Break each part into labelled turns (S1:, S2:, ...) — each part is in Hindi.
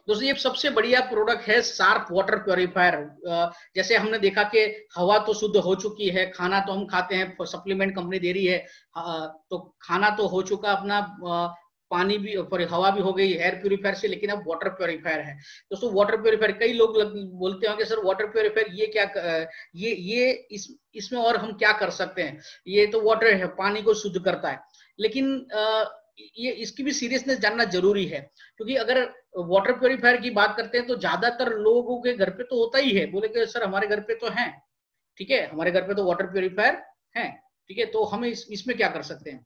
S1: दोस्तों ये सबसे बढ़िया प्रोडक्ट है शार्प वाटर प्योरीफायर। जैसे हमने देखा कि हवा तो शुद्ध हो चुकी है, खाना तो हम खाते हैं, सप्लीमेंट कंपनी दे रही है, तो खाना तो हो चुका अपना, पानी भी, हवा भी हो गई एयर प्योरीफायर से, लेकिन अब वाटर प्योरीफायर है। दोस्तों वाटर प्योरीफायर, कई लोग बोलते हैं कि सर वाटर प्योरीफायर ये क्या, ये इसमें और हम क्या कर सकते हैं, ये तो वाटर है, पानी को शुद्ध करता है। लेकिन ये इसकी भी सीरियसनेस जानना जरूरी है, क्योंकि अगर वाटर प्योरीफायर की बात करते हैं तो ज्यादातर लोगों के घर पे तो होता ही है, बोले कि सर हमारे घर पे तो है, ठीक है, हमारे घर पे तो वाटर प्योरीफायर है, ठीक है, तो हम इसमें क्या कर सकते हैं।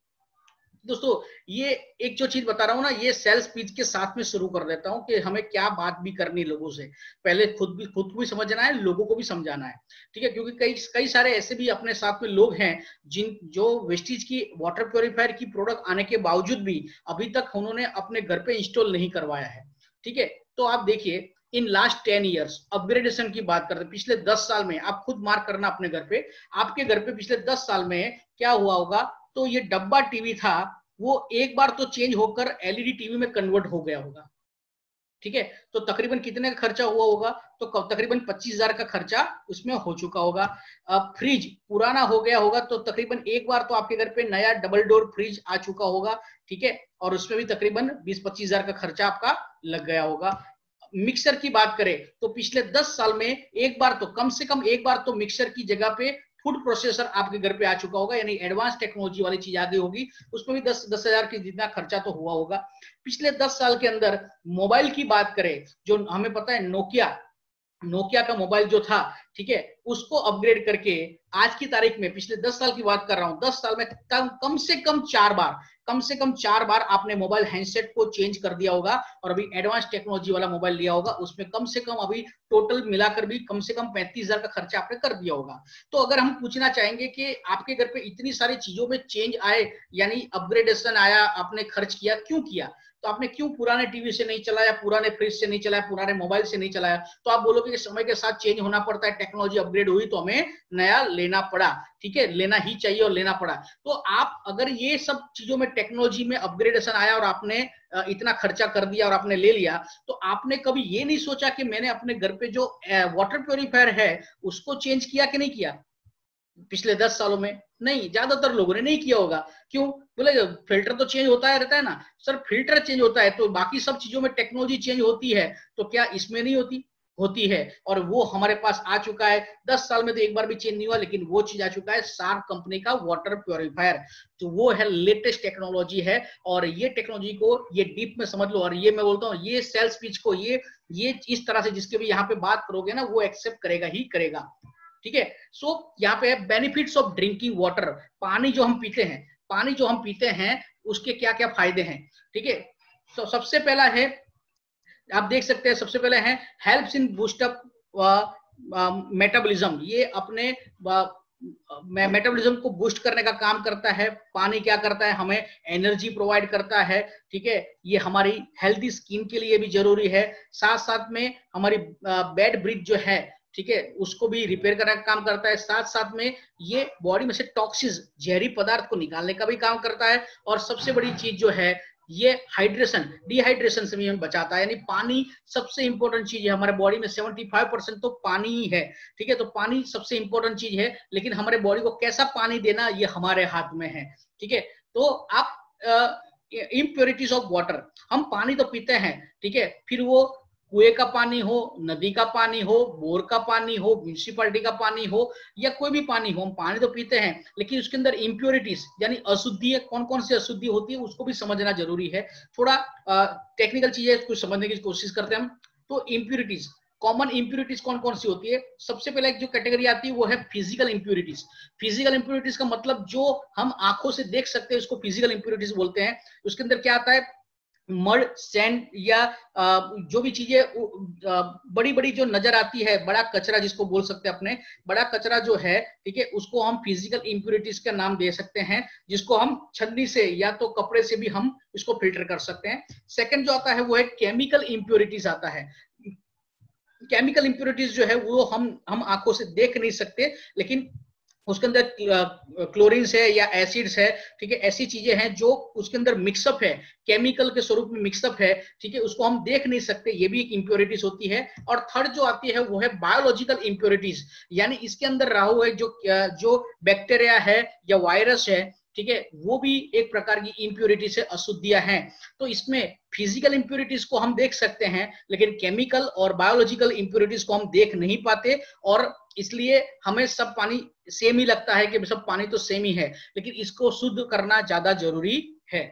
S1: दोस्तों ये एक जो चीज बता रहा हूं ना, ये सेल्स पिच के साथ में शुरू कर देता हूं कि हमें क्या बात भी करनी लोगों से, पहले खुद को भी समझना है, लोगों को भी समझाना है, ठीक है, क्योंकि कई सारे ऐसे भी अपने साथ में लोग हैं जो वेस्टीज की वाटर प्योरीफायर की प्रोडक्ट आने के बावजूद भी अभी तक उन्होंने अपने घर पे इंस्टॉल नहीं करवाया है, ठीक है। तो आप देखिए इन लास्ट 10 ईयर्स अपग्रेडेशन की बात करते हैं, पिछले 10 साल में आप खुद मार्क करना अपने घर पे, आपके घर पे पिछले 10 साल में क्या हुआ होगा। तो ये डब्बा टीवी था, वो एक बार तो चेंज होकर एलईडी टीवी में कन्वर्ट हो गया होगा, ठीक है, तो तकरीबन कितने का खर्चा हुआ होगा, तो तकरीबन 25,000 का खर्चा उसमें हो चुका होगा। अब फ्रिज पुराना हो गया होगा, तो तकरीबन एक बार तो आपके घर पे नया डबल डोर फ्रिज आ चुका होगा, ठीक है, और उसमें भी तकरीबन 20-25,000 का खर्चा आपका लग गया होगा। मिक्सर की बात करें तो पिछले 10 साल में एक बार तो, कम से कम एक बार तो मिक्सर की जगह पे फूड प्रोसेसर आपके घर पे आ चुका होगा, यानी एडवांस टेक्नोलॉजी वाली चीज आ गई होगी, उसमें भी 10,000 की जितना खर्चा तो हुआ होगा। पिछले 10 साल के अंदर मोबाइल की बात करें, जो हमें पता है नोकिया का मोबाइल जो था, ठीक है, उसको अपग्रेड करके आज की तारीख में, पिछले 10 साल की बात कर रहा हूं, 10 साल में कम से कम 4 बार आपने मोबाइल हैंडसेट को चेंज कर दिया होगा, और अभी एडवांस टेक्नोलॉजी वाला मोबाइल लिया होगा, उसमें कम से कम अभी टोटल मिलाकर भी कम से कम 35,000 का खर्चा आपने कर दिया होगा। तो अगर हम पूछना चाहेंगे कि आपके घर पे इतनी सारी चीजों में चेंज आए, यानी अपग्रेडेशन आया, आपने खर्च किया, क्यों किया, तो आपने क्यों पुराने टीवी से नहीं चलाया, पुराने फ्रिज से नहीं चलाया, पुराने मोबाइल से नहीं चलाया, तो आप बोलोगे कि समय के साथ चेंज होना पड़ता है, टेक्नोलॉजी अपग्रेड हुई तो हमें नया लेना पड़ा, ठीक है, लेना ही चाहिए और लेना पड़ा। तो आप अगर ये सब चीजों में टेक्नोलॉजी में अपग्रेडेशन आया और आपने इतना खर्चा कर दिया और आपने ले लिया, तो आपने कभी ये नहीं सोचा कि मैंने अपने घर पे जो वाटर प्योरीफायर है उसको चेंज किया कि नहीं किया पिछले 10 सालों में। नहीं, ज्यादातर लोगों ने नहीं किया होगा। क्यों, बोले फिल्टर तो चेंज होता है रहता है ना, सर फिल्टर चेंज होता है तो बाकी सब चीजों में टेक्नोलॉजी चेंज होती है, तो क्या इसमें नहीं होती है, और वो हमारे पास आ चुका है। 10 साल में तो एक बार भी चेंज नहीं हुआ, लेकिन वो चीज आ चुका है शार्प कंपनी का वाटर प्योरीफायर, तो वो है लेटेस्ट टेक्नोलॉजी है। और ये टेक्नोलॉजी को ये डीप में समझ लो, और ये मैं बोलता हूँ ये सेल्स पिच को ये इस तरह से जिसके भी यहाँ पे बात करोगे ना, वो एक्सेप्ट करेगा ही करेगा, ठीक है। सो यहाँ पे है बेनिफिट्स ऑफ ड्रिंकिंग वाटर, पानी जो हम पीते हैं उसके क्या क्या फायदे हैं, ठीक है। तो सबसे पहला है, आप देख सकते हैं, सबसे पहले है helps in boost up metabolism, ये अपने मेटाबॉलिज्म को बूस्ट करने का काम करता है। पानी क्या करता है, हमें एनर्जी प्रोवाइड करता है, ठीक है, ये हमारी हेल्थी स्किन के लिए भी जरूरी है। साथ साथ में हमारी बैड ब्रीथ जो है, ठीक है, उसको भी रिपेयर करने का काम करता है। साथ साथ में ये बॉडी में से टॉक्सिस, जहरी पदार्थ को निकालने का भी काम करता है। और सबसे बड़ी चीज जो है, ये हाइड्रेशन, डिहाइड्रेशन से भी हमें बचाता है, यानी पानी सबसे इंपॉर्टेंट चीज है हमारे बॉडी में। 75% तो पानी ही है, ठीक है, तो पानी सबसे इंपॉर्टेंट चीज है, लेकिन हमारे बॉडी को कैसा पानी देना ये हमारे हाथ में है, ठीक है। तो आप इम्प्योरिटीज ऑफ वाटर, हम पानी तो पीते हैं, ठीक है, फिर वो कुएं का पानी हो, नदी का पानी हो, बोर का पानी हो, म्यूनिसिपैलिटी का पानी हो, या कोई भी पानी हो, हम पानी तो पीते हैं, लेकिन उसके अंदर इम्प्योरिटीज यानी अशुद्धि, कौन कौन सी अशुद्धि होती है उसको भी समझना जरूरी है। थोड़ा टेक्निकल चीजें कुछ समझने की कोशिश करते हैं हम। तो इम्प्योरिटीज, कॉमन इम्प्योरिटीज कौन कौन सी होती है, सबसे पहले एक जो कैटेगरी आती है वो है फिजिकल इम्प्योरिटीज। फिजिकल इम्प्योरिटीज का मतलब जो हम आंखों से देख सकते हैं उसको फिजिकल इम्प्योरिटीज बोलते हैं। उसके अंदर क्या आता है, मड, सैंड, या जो भी चीजें बड़ी बड़ी जो नजर आती है, बड़ा कचरा जिसको बोल सकते हैं अपने, बड़ा कचरा जो है, ठीक है, उसको हम फिजिकल इम्प्योरिटीज का नाम दे सकते हैं, जिसको हम छन्नी से या तो कपड़े से भी हम इसको फिल्टर कर सकते हैं। सेकंड जो आता है वो है केमिकल इम्प्योरिटीज आता है। केमिकल इम्प्योरिटीज जो है वो हम आंखों से देख नहीं सकते, लेकिन उसके अंदर क्लोरीन्स है या एसिड्स है, ठीक है, ऐसी चीजें हैं जो उसके अंदर मिक्सअप है, केमिकल के स्वरूप में मिक्सअप है, ठीक है, उसको हम देख नहीं सकते, ये भी एक इंप्योरिटीज होती है। और थर्ड जो आती है वो है बायोलॉजिकल इंप्योरिटीज, यानी इसके अंदर रहा हुआ है जो बैक्टीरिया है या वायरस है, ठीक है, वो भी एक प्रकार की इंप्योरिटी से अशुद्धियां हैं। तो इसमें फिजिकल इंप्योरिटीज को हम देख सकते हैं, लेकिन केमिकल और बायोलॉजिकल इंप्योरिटीज को हम देख नहीं पाते, और इसलिए हमें सब पानी सेम ही लगता है कि सब पानी तो सेम ही है, लेकिन इसको शुद्ध करना ज्यादा जरूरी है।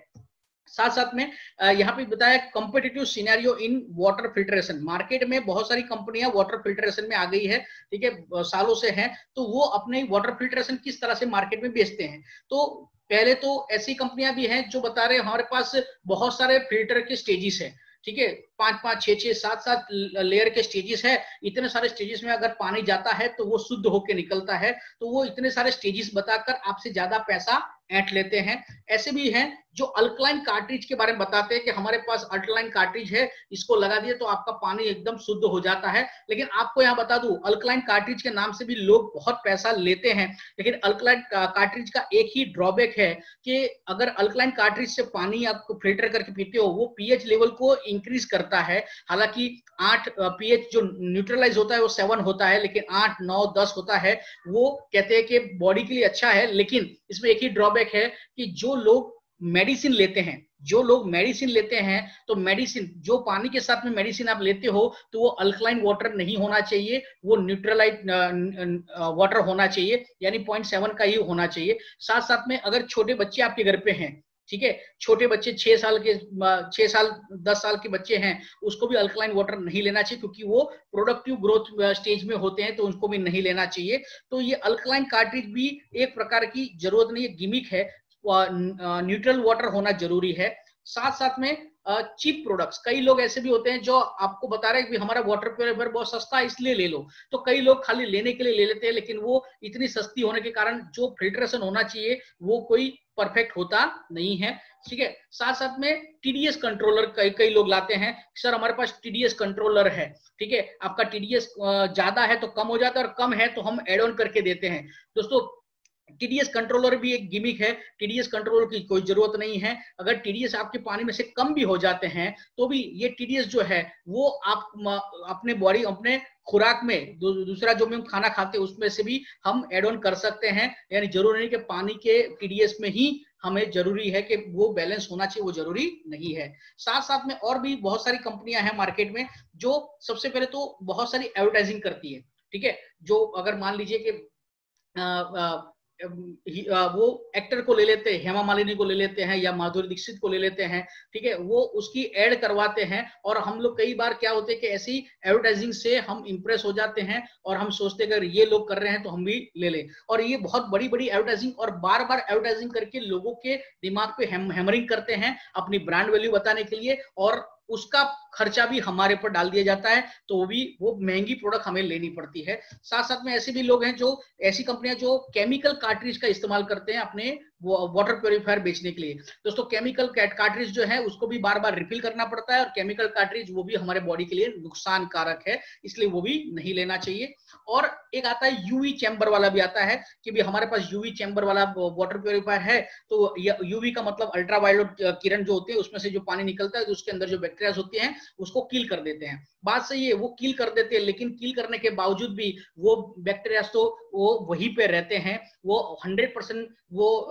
S1: साथ साथ में यहाँ पे बताया competitive scenario in water filtration. Market में बहुत सारी कंपनियां वाटर फिल्ट्रेशन में आ गई है, ठीक है, सालों से है, तो वो अपने वाटर फिल्ट्रेशन किस तरह से मार्केट में बेचते हैं। तो पहले तो ऐसी कंपनियां भी हैं जो बता रहे हैं हमारे पास बहुत सारे फिल्टर के स्टेजेस है, ठीक है, 5-5, 6-6, 7-7 लेयर के स्टेजेस है। इतने सारे स्टेजेस में अगर पानी जाता है तो वो शुद्ध होकर निकलता है, तो वो इतने सारे स्टेजेस बताकर आपसे ज्यादा पैसा ऐंठ लेते हैं। ऐसे भी हैं जो अल्कलाइन कार्ट्रिज के बारे में बताते हैं कि हमारे पास अल्कलाइन कार्ट्रिज है, इसको लगा दिए तो आपका पानी एकदम शुद्ध हो जाता है। लेकिन आपको यहाँ बता दूं, अल्कलाइन कार्ट्रिज के नाम से भी लोग बहुत पैसा लेते हैं, लेकिन अल्कलाइन कार्ट्रिज का एक ही ड्रॉबैक है कि अगर अल्कलाइन कार्ट्रिज से पानी आप फिल्टर करके पीते हो, वो पीएच लेवल को इंक्रीज करता है। हालांकि 8 पीएच जो न्यूट्रलाइज होता है वो 7 होता है, लेकिन 8, 9, 10 होता है, वो कहते हैं कि बॉडी के लिए अच्छा है। लेकिन इसमें एक ही ड्रॉबैक है कि जो लोग मेडिसिन लेते हैं, तो मेडिसिन जो पानी के साथ में मेडिसिन आप लेते हो, तो वो अल्कलाइन वाटर नहीं होना चाहिए, वो न्यूट्रलाइज वाटर होना चाहिए, यानी 0.7 का ही होना चाहिए। साथ साथ में अगर छोटे बच्चे आपके घर पे हैं, ठीक है, छोटे बच्चे 6 साल 10 साल के बच्चे हैं, उसको भी अल्कलाइन वाटर नहीं लेना चाहिए, क्योंकि वो प्रोडक्टिव ग्रोथ स्टेज में होते हैं, तो उनको भी नहीं लेना चाहिए। तो ये अल्कलाइन कार्ट्रिज भी एक प्रकार की जरूरत नहीं है, गिमिक है, न्यूट्रल वाटर होना जरूरी है। साथ साथ में चीप प्रोडक्ट्स, कई लोग ऐसे भी होते हैं जो आपको बता रहे हैं कि हमारा वाटर प्यूरिफायर बहुत सस्ता है इसलिए ले लो, तो कई लोग खाली लेने के लिए ले लेते हैं, लेकिन वो इतनी सस्ती होने के कारण जो फिल्ट्रेशन होना चाहिए वो कोई परफेक्ट होता नहीं है, ठीक है। साथ साथ में टीडीएस कंट्रोलर कई लोग लाते हैं, सर हमारे पास टीडीएस कंट्रोलर है, ठीक है, आपका टीडीएस ज्यादा है तो कम हो जाता है, और कम है तो हम एड ऑन करके देते हैं। दोस्तों, टीडीएस कंट्रोलर भी एक गिमिक है, टीडीएस कंट्रोलर की कोई जरूरत नहीं है। अगर टीडीएस आपके पानी में से कम भी हो जाते हैं, तो भी ये टीडीएस जो है वो आप अपने बॉडी, अपने खुराक में दूसरा जो हम खाना खाते हैं उसमें से भी हम एड ऑन कर सकते हैं। यानी जरूरी नहीं कि पानी के टीडीएस में ही हमें जरूरी है कि वो बैलेंस होना चाहिए, वो जरूरी नहीं है। साथ साथ में और भी बहुत सारी कंपनियां हैं मार्केट में जो सबसे पहले तो बहुत सारी एडवर्टाइजिंग करती है, ठीक है, जो अगर मान लीजिए कि वो एक्टर को ले लेते हैं, हेमा मालिनी को ले लेते हैं या माधुरी दीक्षित को ले लेते हैं, ठीक है, वो उसकी एड करवाते हैं, और हम लोग कई बार क्या होते हैं कि ऐसी एडवर्टाइजिंग से हम इंप्रेस हो जाते हैं और हम सोचते हैं अगर ये लोग कर रहे हैं तो हम भी ले लें। और ये बहुत बड़ी बड़ी एडवर्टाइजिंग और बार बार एडवर्टाइजिंग करके लोगों के दिमाग पे हैमरिंग करते हैं अपनी ब्रांड वैल्यू बताने के लिए, और उसका खर्चा भी हमारे ऊपर डाल दिया जाता है, तो वो महंगी प्रोडक्ट हमें लेनी पड़ती है। साथ साथ में ऐसे भी लोग हैं जो ऐसी कंपनियां जो केमिकल कार्ट्रिज का इस्तेमाल करते हैं अपने वाटर प्योरीफायर बेचने के लिए। दोस्तों, केमिकल कार्ट्रिज जो है उसको भी बार बार रिफिल करना पड़ता है, और केमिकल कार्ट्रिज वो भी हमारे बॉडी के लिए नुकसान कारक है, इसलिए वो भी नहीं लेना चाहिए। और एक आता है यूवी चैम्बर वाला भी आता है कि भी हमारे पास यूवी चैम्बर वाला वाटर प्योरीफायर है, तो यूवी का मतलब अल्ट्रावायलेट किरण जो होते हैं उसमें से जो पानी निकलता है, तो उसके अंदर जो बैक्टीरिया होती हैं उसको किल कर देते हैं। बात सही है, वो किल कर देते हैं, लेकिन किल करने के बावजूद भी वो बैक्टीरिया तो वो वहीं पे रहते हैं, वो 100% वो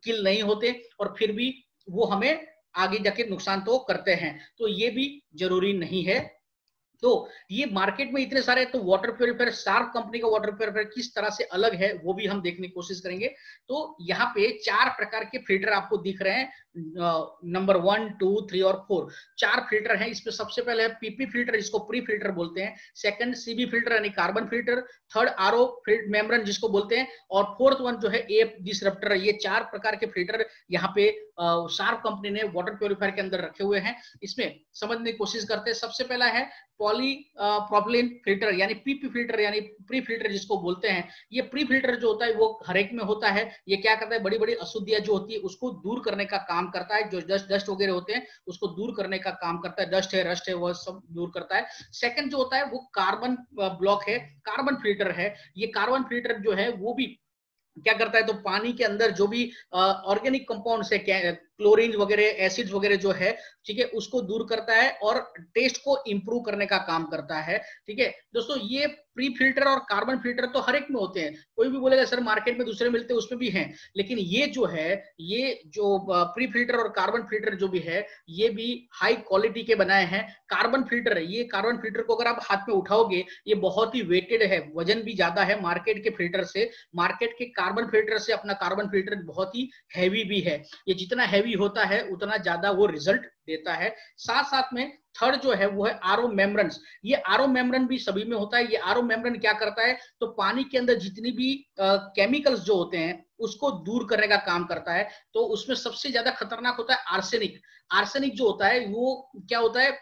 S1: किल नहीं होते, और फिर भी वो हमें आगे जाके नुकसान तो करते हैं, तो ये भी जरूरी नहीं है। तो ये मार्केट में इतने सारे, तो वाटर प्योरीफायर, शार्प कंपनी का वाटर प्योरीफायर किस तरह से अलग है वो भी हम देखने की कोशिश करेंगे। तो यहाँ पे 4 प्रकार के फिल्टर आपको दिख रहे हैं, नंबर 1, 2, 3 और 4, 4 फिल्टर हैं। इसमें सबसे पहले है पीपी फिल्टर, जिसको प्री फिल्टर बोलते हैं, सेकंड सीबी फिल्टर यानी carbon filter, third RO membrane जिसको बोलते हैं, और फोर्थ वन जो है एफ डिसरप्टर। ये 4 प्रकार के फिल्टर यहाँ पे शार्प कंपनी ने वाटर प्योरीफायर के अंदर रखे हुए हैं। इसमें समझने की कोशिश करते हैं। सबसे पहला है पॉली प्रोपिलीन फिल्टर यानी पीपी फिल्टर यानी प्री फिल्टर जिसको बोलते हैं। ये प्री फिल्टर जो होता है वो हर एक में होता है। ये क्या करता है, बड़ी बड़ी अशुद्धियां जो होती है उसको दूर करने का काम करता है, जो डस्ट वगैरह होते हैं उसको दूर करने का काम करता है, डस्ट है, रस्ट है, वो सब दूर करता है। सेकंड जो होता है वो कार्बन ब्लॉक है, कार्बन फिल्टर है। ये कार्बन फिल्टर जो है वो भी क्या करता है, तो पानी के अंदर जो भी ऑर्गेनिक कंपाउंड्स है, क्लोरीन वगैरह, एसिड्स वगैरह जो है, ठीक है, उसको दूर करता है और टेस्ट को इंप्रूव करने का काम करता है। ठीक है दोस्तों, ये प्री फिल्टर और कार्बन फिल्टर तो हर एक में होते हैं। कोई भी बोलेगा सर मार्केट में दूसरे मिलते हैं, उसमें भी हैं, लेकिन ये जो है, ये जो प्री फिल्टर और कार्बन फिल्टर जो भी है, ये भी हाई क्वालिटी के बनाए हैं। कार्बन फिल्टर, ये कार्बन फिल्टर को अगर आप हाथ में उठाओगे, ये बहुत ही वेटेड है, वजन भी ज्यादा है मार्केट के फिल्टर से। मार्केट के कार्बन फिल्टर से अपना कार्बन फिल्टर बहुत ही हैवी भी है। ये जितना हैवी होता है उतना ज्यादा वो रिजल्ट देता है। साथ साथ में थर्ड जो है वो है आरओ मेम्ब्रेन्स। ये आरओ मेम्ब्रेन भी सभी में होता है। ये आरओ मेम्ब्रेन क्या करता है, तो पानी के अंदर जितनी भी केमिकल्स जो होते हैं उसको दूर करने का काम करता है। तो उसमें सबसे ज्यादा खतरनाक होता है आर्सेनिक। आर्सेनिक जो होता है वो क्या होता है,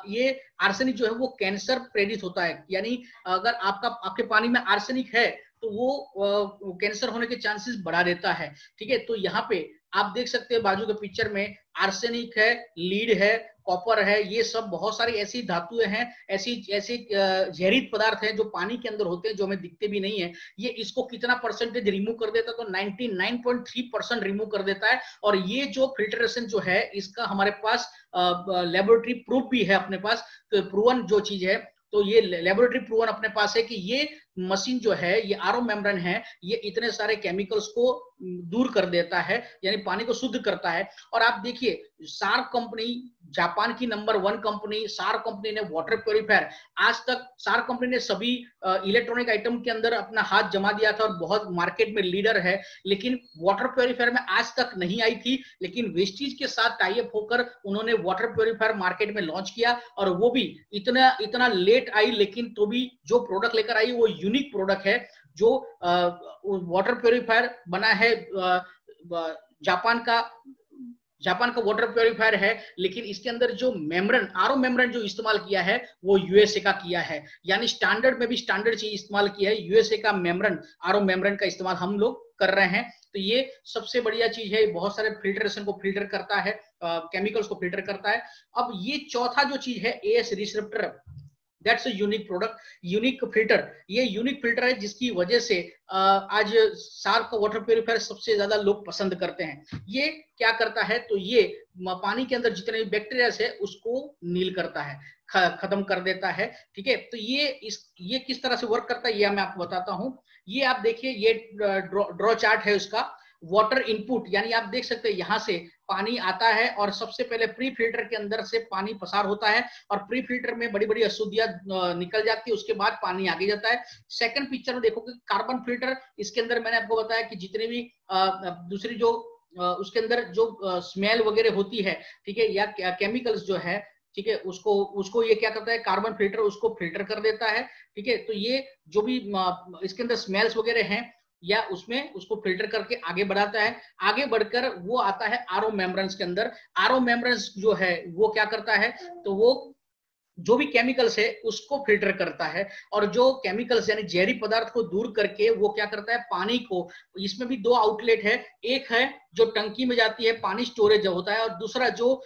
S1: ये आर्सेनिक जो है वो कैंसर प्रेरित होता है। यानी अगर आपके पानी में आर्सेनिक है तो वो कैंसर होने के चांसेस बढ़ा देता है। ठीक है, तो यहाँ पे आप देख सकते हैं बाजू के पिक्चर में आर्सेनिक है, लीड है, कॉपर है, ये सब बहुत सारी ऐसी धातुएं हैं, ऐसी ऐसी जहरीले पदार्थ हैं जो पानी के अंदर होते हैं, जो हमें दिखते भी नहीं है। ये इसको कितना परसेंटेज रिमूव कर देता है, तो 99.3% रिमूव कर देता है। और ये जो फिल्ट्रेशन जो है, इसका हमारे पास लेबोरेटरी प्रूफ भी है अपने पास, तो प्रूवन जो चीज है, तो ये लेबोरेटरी प्रूवन अपने पास है कि ये मशीन जो है, ये आरओ मेम्ब्रेन है, ये इतने सारे केमिकल्स को दूर कर देता है, यानी पानी को शुद्ध करता है। और आप देखिए सार्क कंपनी, जापान की नंबर 1 कंपनी सार्क कंपनी ने वाटर प्योरीफायर, आज तक सार्क कंपनी ने सभी इलेक्ट्रॉनिक आइटम के अंदर अपना हाथ जमा दिया था और बहुत मार्केट में लीडर है, लेकिन वाटर प्योरीफायर में आज तक नहीं आई थी। लेकिन वेस्टीज के साथ टाई अप होकर उन्होंने वाटर प्योरीफायर मार्केट में लॉन्च किया, और वो भी इतना लेट आई, लेकिन तो भी जो प्रोडक्ट लेकर आई वो यूनिक प्रोडक्ट है। जो वाटर प्योरीफायर बना है जापान का वाटर प्योरीफायर है, लेकिन इसके अंदर जो मेम्ब्रेन, आरओ मेम्ब्रेन जो इस्तेमाल किया है वो यूएसए का किया है। यानी स्टैंडर्ड में भी स्टैंडर्ड चीज इस्तेमाल किया है, यूएसए का मेम्ब्रेन, आरओ मेम्ब्रेन का इस्तेमाल हम लोग कर रहे हैं। तो ये सबसे बढ़िया चीज है, बहुत सारे फिल्ट्रेशन को फिल्टर करता है, केमिकल्स को फिल्टर करता है। अब ये चौथा जो चीज है, as receptor, that's a unique product, unique filter. ये यूनिक फिल्टर है जिसकी वजह से आज सार्क का वाटर प्योरीफायर सबसे ज्यादा लोग पसंद करते हैं। ये क्या करता है, तो ये पानी के अंदर जितने भी बैक्टीरिया है उसको नील करता है, खत्म कर देता है। ठीक है, तो ये किस तरह से वर्क करता है ये मैं आपको बताता हूँ। ये आप देखिए, ये ड्रॉ चार्ट है उसका। वाटर इनपुट, यानी आप देख सकते हैं यहाँ से पानी आता है और सबसे पहले प्री फिल्टर के अंदर से पानी पसार होता है और प्री फिल्टर में बड़ी बड़ी अशुद्धियां निकल जाती है, उसके बाद पानी आगे जाता है। सेकंड पिक्चर में देखोगे कार्बन फिल्टर, इसके अंदर मैंने आपको बताया कि जितने भी दूसरी जो उसके अंदर जो स्मेल वगैरह होती है, ठीक है, या केमिकल्स जो है, ठीक है, उसको ये क्या करता है, कार्बन फिल्टर उसको फिल्टर कर देता है। ठीक है, तो ये जो भी इसके अंदर स्मेल्स वगैरह हैं या उसमें उसको फिल्टर करके आगे बढ़ाता है। आगे बढ़कर वो आता है आरओ मेम्ब्रेन्स के अंदर। आरओ मेम्ब्रेन्स जो है वो क्या करता है, तो वो जो भी केमिकल्स है उसको फिल्टर करता है, और जो केमिकल्स यानी जहरी पदार्थ को दूर करके वो क्या करता है, पानी को, इसमें भी 2 आउटलेट है, एक है जो टंकी में जाती है पानी स्टोरेज होता है, और दूसरा जो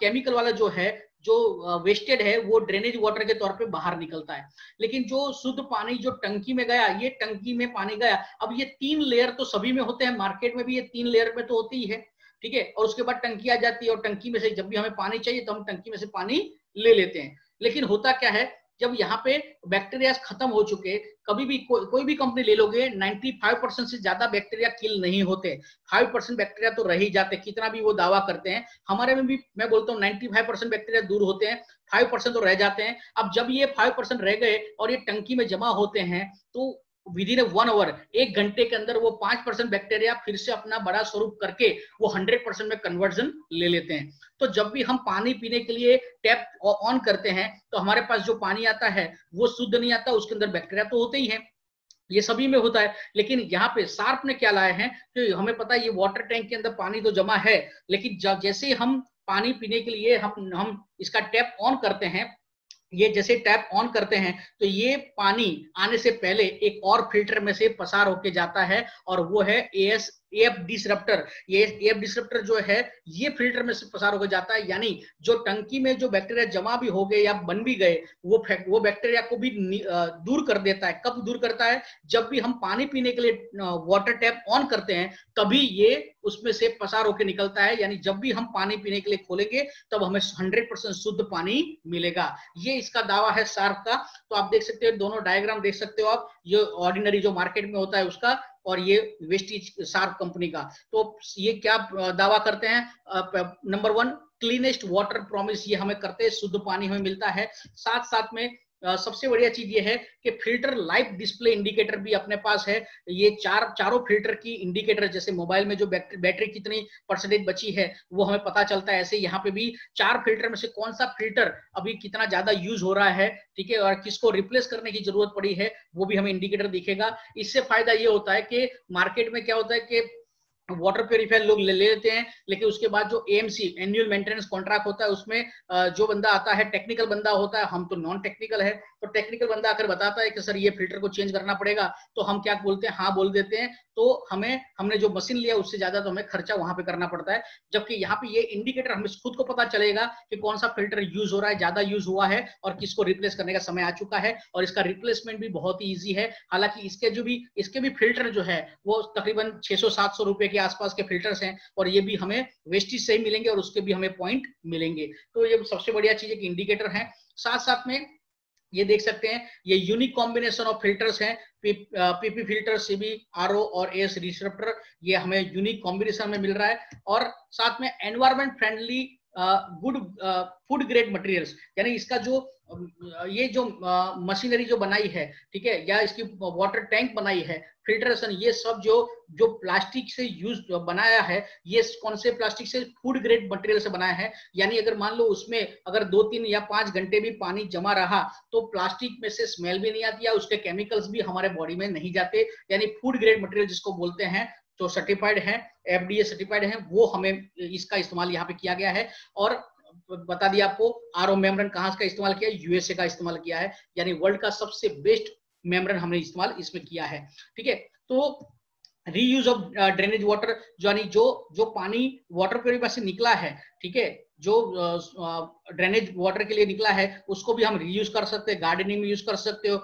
S1: केमिकल वाला जो है, जो वेस्टेड है, वो ड्रेनेज वाटर के तौर पे बाहर निकलता है। लेकिन जो शुद्ध पानी जो टंकी में गया, ये टंकी में पानी गया, अब ये 3 लेयर तो सभी में होते हैं, मार्केट में भी ये 3 लेयर में तो होती ही है। ठीक है, और उसके बाद टंकी आ जाती है, और टंकी में से जब भी हमें पानी चाहिए तो हम टंकी में से पानी ले लेते हैं। लेकिन होता क्या है, जब यहाँ पे बैक्टीरिया खत्म हो चुके, कभी भी कोई भी कंपनी ले लोगे, 95% से ज्यादा बैक्टीरिया किल नहीं होते, 5% बैक्टीरिया तो रह ही जाते, कितना भी वो दावा करते हैं। हमारे में भी मैं बोलता हूँ 95% बैक्टीरिया दूर होते हैं, 5% तो रह जाते हैं। अब जब ये 5% रह गए और ये टंकी में जमा होते हैं, तो विद इन 1 आवर, 1 घंटे के अंदर वो 5% बैक्टीरिया फिर से अपना बड़ा स्वरूप करके वो 100% में कन्वर्जन ले लेते हैं। तो जब भी हम पानी पीने के लिए टैप ऑन करते हैं तो हमारे पास जो पानी आता है वो शुद्ध नहीं आता, उसके अंदर बैक्टीरिया तो होते ही हैं, ये सभी में होता है। लेकिन यहाँ पे सार्प ने क्या लाए हैं, तो हमें पता है ये वाटर टैंक के अंदर पानी तो जमा है, लेकिन जैसे हम पानी पीने के लिए हम इसका टैप ऑन करते हैं, ये जैसे टैप ऑन करते हैं तो ये पानी आने से पहले एक और फिल्टर में से पसार होके जाता है, और वो है एएस एफ डिसरप्टर, ये एफ डिसरप्टर जो है ये फिल्टर में से पसार होकर जाता है, यानी जो टंकी में जो बैक्टीरिया जमा भी हो गए या बन भी गए वो बैक्टीरिया को भी दूर कर देता है। कब दूर करता है? जब भी हम पानी पीने के लिए वाटर टैप ऑन करते हैं तभी ये उसमें से पसार होकर निकलता है, यानी जब भी हम पानी पीने के लिए खोलेंगे तब हमें 100% शुद्ध पानी मिलेगा। ये इसका दावा है सार्क का। तो आप देख सकते हो, दोनों डायग्राम देख सकते हो आप, ये ऑर्डिनरी जो मार्केट में होता है उसका और ये वेस्टीज सार्क कंपनी का। तो ये क्या दावा करते हैं? नंबर 1 क्लीनेस्ट वाटर प्रॉमिस, ये हमें करते हैं, शुद्ध पानी हमें मिलता है। साथ साथ में सबसे बढ़िया चीज ये है कि फिल्टर लाइफ डिस्प्ले इंडिकेटर भी अपने पास है। ये चारों फिल्टर की इंडिकेटर, जैसे मोबाइल में जो बैटरी कितनी परसेंटेज बची है वो हमें पता चलता है, ऐसे यहाँ पे भी 4 फिल्टर में से कौन सा फिल्टर अभी कितना ज्यादा यूज हो रहा है, ठीक है, और किसको रिप्लेस करने की जरूरत पड़ी है वो भी हमें इंडिकेटर दिखेगा। इससे फायदा ये होता है कि मार्केट में क्या होता है कि वाटर प्योरीफायर लोग ले लेते हैं, लेकिन उसके बाद जो एएमसी एनुअल मेंटेनेंस कॉन्ट्रैक्ट होता है उसमें जो बंदा आता है टेक्निकल बंदा होता है, हम तो नॉन टेक्निकल है, तो टेक्निकल बंदा आकर बताता है कि सर ये फिल्टर को चेंज करना पड़ेगा, तो हम क्या बोलते हैं, हाँ बोल देते हैं, तो हमने जो मशीन लिया उससे ज्यादा तो हमें खर्चा वहां पे करना पड़ता है। जबकि यहाँ पे ये इंडिकेटर हमें खुद को पता चलेगा कि कौन सा फिल्टर यूज हो रहा है, ज्यादा यूज हुआ है और किसको रिप्लेस करने का समय आ चुका है, और इसका रिप्लेसमेंट भी बहुत ही ईजी है। हालांकि इसके भी फिल्टर जो है वो तकरीबन 600-700 रुपए के आसपास के फिल्टर्स हैं, और ये भी हमें वेस्टेज से ही मिलेंगे और उसके भी हमें पॉइंट मिलेंगे। तो ये सबसे बढ़िया चीज है कि इंडिकेटर है। साथ साथ में ये देख सकते हैं, ये यूनिक कॉम्बिनेशन ऑफ फिल्टर्स हैं, पीपी फिल्टर, सीबी, आरओ और एस डिसरप्टर, ये हमें यूनिक कॉम्बिनेशन में मिल रहा है। और साथ में environment friendly good food grade materials, यानी इसका जो ये जो मशीनरी जो बनाई है, ठीक है, या इसकी वाटर टैंक बनाई है, फिल्ट्रेशन, ये सब जो प्लास्टिक से यूज बनाया है, ये कौन से प्लास्टिक से? फूड ग्रेड मटेरियल से बनाया है। यानी अगर मान लो उसमें अगर 2-3 या 5 घंटे भी पानी जमा रहा तो प्लास्टिक में से स्मेल भी नहीं आती, या उसके केमिकल्स भी हमारे बॉडी में नहीं जाते। यानी फूड ग्रेड मटेरियल जिसको बोलते हैं, जो सर्टिफाइड है, एफडीए सर्टिफाइड है, वो हमें इसका इस्तेमाल यहाँ पे किया गया है। और बता दिया आपको, आरओ मेम्ब्रेन कहाँ का इस्तेमाल किया? यूएसए का इस्तेमाल किया है, यानी वर्ल्ड का सबसे बेस्ट मेम्ब्रेन हमने इस्तेमाल इसमें किया है, ठीक है। तो रीयूज ऑफ ड्रेनेज वाटर, यानी जो पानी वाटर प्योरीफायर से निकला है, ठीक है, जो ड्रेनेज वाटर के लिए निकला है उसको भी हम रीयूज कर सकते हैं, गार्डनिंग में यूज कर सकते हो,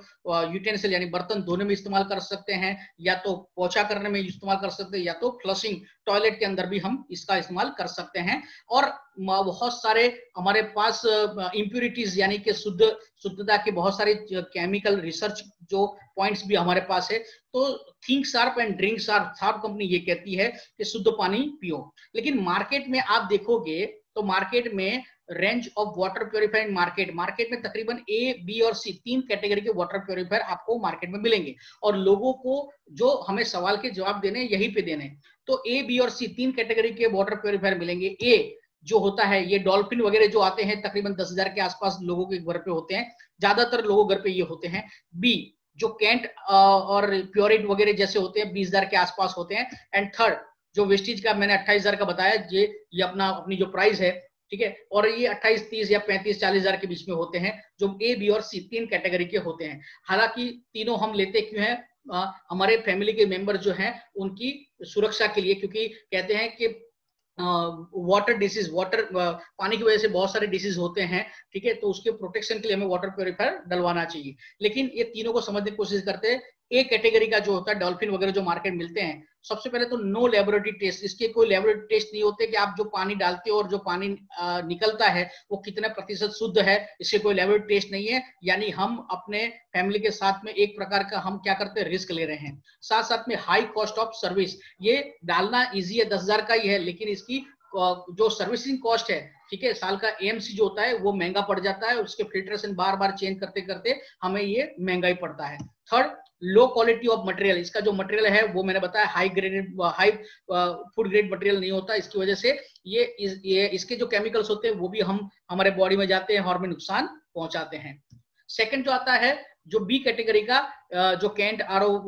S1: यूटेंसिल यानी बर्तन धोने में इस्तेमाल कर सकते हैं, या तो पोछा करने में इस्तेमाल कर सकते हैं, या तो फ्लशिंग टॉयलेट के अंदर भी हम इसका इस्तेमाल कर सकते हैं। और बहुत सारे हमारे पास इम्प्यूरिटीज यानी कि शुद्धता के बहुत सारे केमिकल रिसर्च जो पॉइंट्स भी हमारे पास है। तो think sharp and drink sharp, sharp company ये कहती है कि शुद्ध पानी पियो। लेकिन मार्केट में आप देखोगे तो मार्केट में range of water purifier market में तकरीबन ए, बी और सी 3 कैटेगरी के वाटर प्योरीफायर आपको मार्केट में मिलेंगे, और लोगों को जो हमें सवाल के जवाब देने यहीं पे देने। तो ए, बी और सी 3 कैटेगरी के वाटर प्योरीफायर मिलेंगे। ए जो होता है, ये डॉल्फिन वगैरह जो आते हैं तकरीबन 10,000 के आसपास लोगों के घर पे होते हैं, ज्यादातर लोगों घर पे ये होते हैं। बी जो कैंट और प्योरिट वगैरह जैसे होते हैं 20,000 के आसपास होते हैं। एंड थर्ड जो वेस्टीज का मैंने 28,000 का बताया, ये अपनी जो प्राइस है, ठीक है, और ये 28, 30 या 35, 40,000 के बीच में होते हैं, जो ए, बी और सी 3 कैटेगरी के होते हैं। हालांकि तीनों हम लेते क्यों हैं? हमारे फैमिली के मेंबर जो हैं उनकी सुरक्षा के लिए, क्योंकि कहते हैं कि वाटर डिसीज, पानी की वजह से बहुत सारे डिसीज होते हैं, ठीक है, तो उसके प्रोटेक्शन के लिए हमें वाटर प्योरीफायर डलवाना चाहिए। लेकिन ये तीनों को समझने की कोशिश करते हैं। ए कैटेगरी का जो होता है डॉल्फिन वगैरह जो मार्केट मिलते हैं, सबसे पहले तो नो लेबोरेटरी टेस्ट, इसके कोई लेबोरेटरी टेस्ट नहीं होते कि आप जो पानी डालते हो और जो पानी निकलता है वो कितने प्रतिशत शुद्ध है, इसके कोई लेबोरेटरी टेस्ट नहीं है। यानी हम अपने फैमिली के साथ में एक प्रकार का हम क्या करते हैं, रिस्क ले रहे हैं। साथ साथ में हाई कॉस्ट ऑफ सर्विस, ये डालना इजी है, 10,000 का ही है, लेकिन इसकी जो सर्विसिंग कॉस्ट है, ठीक है, साल का एएमसी जो होता है वो महंगा पड़ जाता है, उसके फिल्ट्रेशन बार बार चेंज करते करते हमें ये महंगा ही पड़ता है। Third, low quality of material, इसका जो मटेरियल है वो मैंने बताया हाई फूड ग्रेड मटेरियल नहीं होता, इसकी वजह से ये इसके जो केमिकल्स होते हैं वो भी हमारे बॉडी में जाते हैं और हमें नुकसान पहुंचाते हैं। सेकंड जो आता है जो बी कैटेगरी का जो कैंट आरओ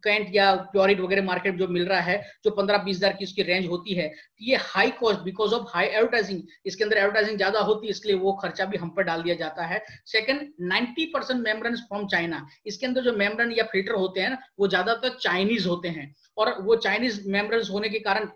S1: कैंट या प्योरिट वगैरह मार्केट जो मिल रहा है, जो 15-20 हजार की उसकी रेंज होती है, ये high cost because of high advertising, इसके अंदर एडवर्टाइजिंग ज्यादा होती है, इसलिए वो खर्चा भी हम पर डाल दिया जाता है। सेकंड, 90% मेम्ब्रेन फ्रॉम चाइना, इसके अंदर जो मेम्ब्रेन या फिल्टर होते हैं ना, वो ज्यादातर चाइनीज होते हैं, और वो चाइनीज मेम्ब्रेन होने के कारण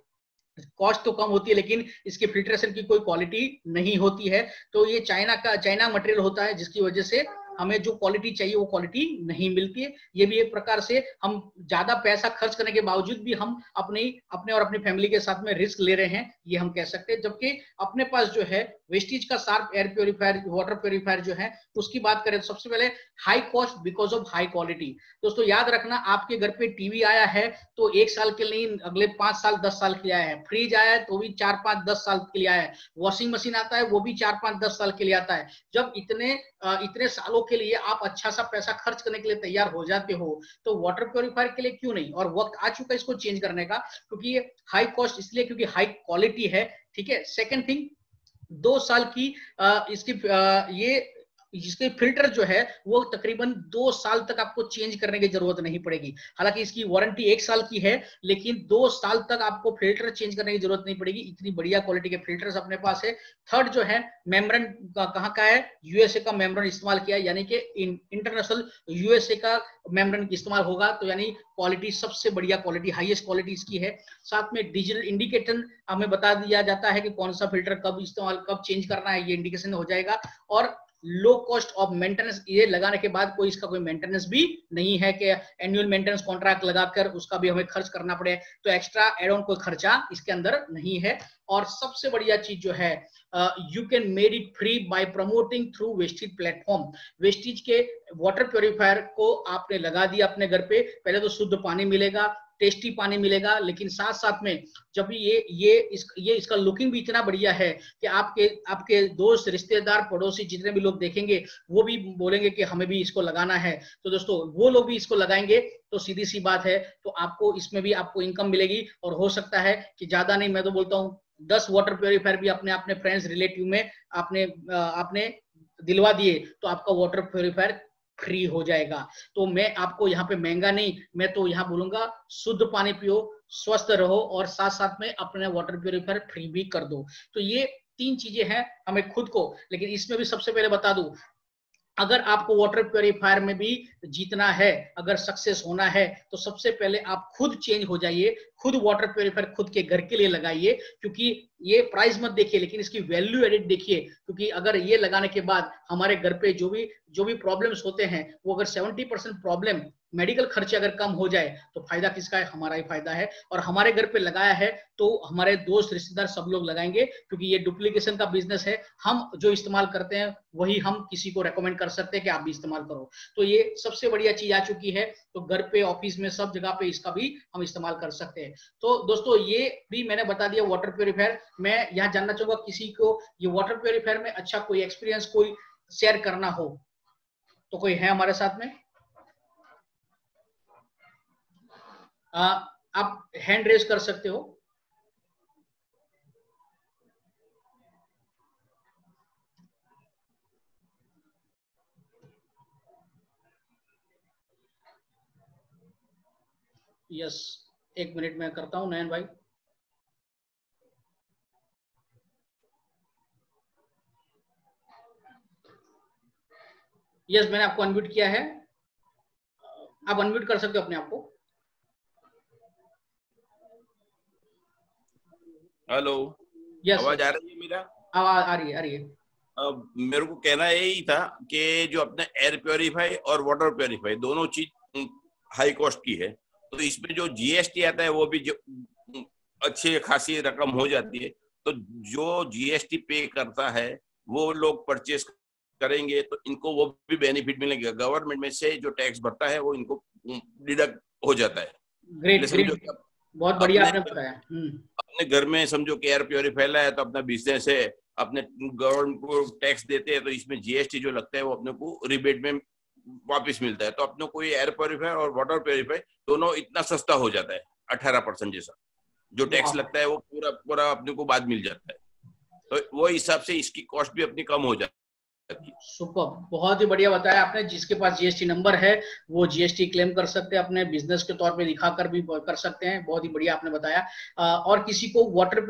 S1: कॉस्ट तो कम होती है, लेकिन इसके फिल्ट्रेशन की कोई क्वालिटी नहीं होती है। तो ये चाइना मटेरियल होता है, जिसकी वजह से हमें जो क्वालिटी चाहिए वो क्वालिटी नहीं मिलती है। ये भी एक प्रकार से हम ज्यादा पैसा खर्च करने के बावजूद भी हम अपने और अपनी फैमिली के साथ में रिस्क ले रहे हैं, ये हम कह सकते हैं। जबकि अपने पास जो है वेस्टीज का sharp air purifier, water purifier जो है, उसकी बात करें तो सबसे पहले high cost because of high quality. दोस्तों याद रखना, आपके घर पे टीवी आया है तो 1 साल के लिए, अगले 5 साल 10 साल के लिए आया है। फ्रिज आया है तो भी 4-5-10 साल के लिए आया है। वॉशिंग मशीन आता है वो भी 4-5-10 साल के लिए आता है। जब इतने सालों के लिए आप अच्छा सा पैसा खर्च करने के लिए तैयार हो जाते हो, तो वाटर प्योरीफायर के लिए क्यों नहीं? और वक्त आ चुका है इसको चेंज करने का, क्योंकि ये हाई कॉस्ट इसलिए क्योंकि हाई क्वालिटी है। ठीक है। सेकंड थिंग, 2 साल की इसके फिल्टर जो है वो तकरीबन 2 साल तक आपको चेंज करने की जरूरत नहीं पड़ेगी। हालांकि इसकी वारंटी 1 साल की है, लेकिन 2 साल तक आपको फिल्टर चेंज करने की जरूरत नहीं पड़ेगी, इतनी बढ़िया क्वालिटी के फिल्टर्स अपने पास है। थर्ड जो है, मेम्ब्रेन कहाँ का है? यूएसए का मेम्ब्रेन इस्तेमाल किया, यानी कि इंटरनेशनल यूएसए का मेम्ब्रेन इस्तेमाल होगा, तो यानी क्वालिटी सबसे बढ़िया क्वालिटी, हाईएस्ट क्वालिटी इसकी है। साथ में डिजिटल इंडिकेटर हमें बता दिया जाता है कि कौन सा फिल्टर कब चेंज करना है, ये इंडिकेशन हो जाएगा। और लो कॉस्ट ऑफ मेंटेनेंस, ये लगाने के बाद इसका कोई मेंटेनेंस भी नहीं है कि एनुअल मेंटेनेंस कॉन्ट्रैक्ट लगाकर उसका भी हमें खर्च करना पड़े, तो एक्स्ट्रा एड ऑन कोई खर्चा इसके अंदर नहीं है। और सबसे बढ़िया चीज जो है, you can made it free bye promoting through Vestige platform. Vestige के वाटर प्योरीफायर को आपने लगा दिया अपने घर पे, पहले तो शुद्ध पानी मिलेगा, टेस्टी पानी मिलेगा, लेकिन साथ साथ में जब ये इसका लुकिंग भी इतना बढ़िया है कि आपके दोस्त, रिश्तेदार, पड़ोसी जितने भी लोग देखेंगे वो भी बोलेंगे कि हमें भी इसको लगाना है। तो दोस्तों वो लोग भी इसको लगाएंगे, तो सीधी सी बात है, तो आपको इसमें भी आपको इनकम मिलेगी। और हो सकता है कि ज्यादा नहीं, मैं तो बोलता हूँ 10 वाटर प्योरीफायर भी अपने फ्रेंड्स रिलेटिव में आपने दिलवा दिए, तो आपका वाटर प्योरीफायर फ्री हो जाएगा। तो मैं आपको यहाँ पे महंगा नहीं, मैं तो यहाँ बोलूंगा शुद्ध पानी पियो, स्वस्थ रहो, और साथ साथ में अपने वाटर प्योरीफायर फ्री भी कर दो। तो ये 3 चीजें हैं हमें खुद को। लेकिन इसमें भी सबसे पहले बता दूं, अगर आपको वाटर प्योरीफायर में भी जीतना है, अगर सक्सेस होना है, तो सबसे पहले आप खुद चेंज हो जाइए, खुद वाटर प्योरीफायर खुद के घर के लिए लगाइए। क्योंकि ये प्राइस मत देखिए, लेकिन इसकी वैल्यू एडिड देखिए। क्योंकि अगर ये लगाने के बाद हमारे घर पे जो भी प्रॉब्लम्स होते हैं, वो अगर 70% प्रॉब्लम, मेडिकल खर्चे अगर कम हो जाए, तो फायदा किसका है? हमारा ही फायदा है। और हमारे घर पे लगाया है तो हमारे दोस्त, रिश्तेदार सब लोग लगाएंगे, क्योंकि ये डुप्लीकेशन का बिजनेस है। हम जो इस्तेमाल करते हैं वही हम किसी को रेकमेंड कर सकते हैं कि आप भी इस्तेमाल करो। तो ये सबसे बढ़िया चीज आ चुकी है। तो घर पे, ऑफिस में, सब जगह पे इसका भी हम इस्तेमाल कर सकते हैं। तो दोस्तों ये भी मैंने बता दिया वाटर प्योरीफायर। मैं यहाँ जानना चाहूंगा, किसी को ये वाटर प्योरीफायर में अच्छा कोई एक्सपीरियंस कोई शेयर करना हो तो कोई है हमारे साथ में? आप हैंड रेज कर सकते हो। यस, 1 मिनट में करता हूं नयन भाई। यस, मैंने आपको अनम्यूट किया है, आप अनम्यूट कर सकते हो अपने आप को।
S2: हेलो,
S1: यस,
S2: आवाज आ रही है मेरा?
S1: आवाज आ रही है।
S2: मेरे को कहना यही था कि जो अपने एयर प्योरीफाई और वाटर प्योरीफाई दोनों चीज हाई कॉस्ट की है, तो इसमें जो जीएसटी आता है वो भी जो अच्छी खासी रकम हो जाती है। तो जो जीएसटी पे करता है वो लोग परचेस करेंगे, तो इनको वो भी बेनिफिट मिलेगा। गवर्नमेंट में से जो टैक्स भरता है वो इनको डिडक्ट हो जाता है।
S1: ग्रेट, बहुत बढ़िया आपने बताया।
S2: अपने घर में समझो कि एयर प्योरीफायर है तो अपना बिजनेस है, अपने गवर्नमेंट को टैक्स देते हैं, तो इसमें जीएसटी जो लगता है वो अपने को रिबेट में वापस मिलता है। तो अपने को ये एयर प्योरीफायर और वाटर प्योरीफायर दोनों इतना सस्ता हो जाता है, 18% जैसा जो टैक्स लगता है वो पूरा अपने को बाद मिल जाता है। तो वो हिसाब से इसकी कॉस्ट भी अपनी कम हो जाती सकती है।
S1: सुपर, बहुत ही बढ़िया बताया आपने। जिसके पास जीएसटी नंबर है वो जीएसटी क्लेम कर सकते हैं, अपने बिजनेस के तौर पे दिखाकर भी कर सकते हैं। बहुत ही बढ़िया आपने बताया। और किसी को वाटर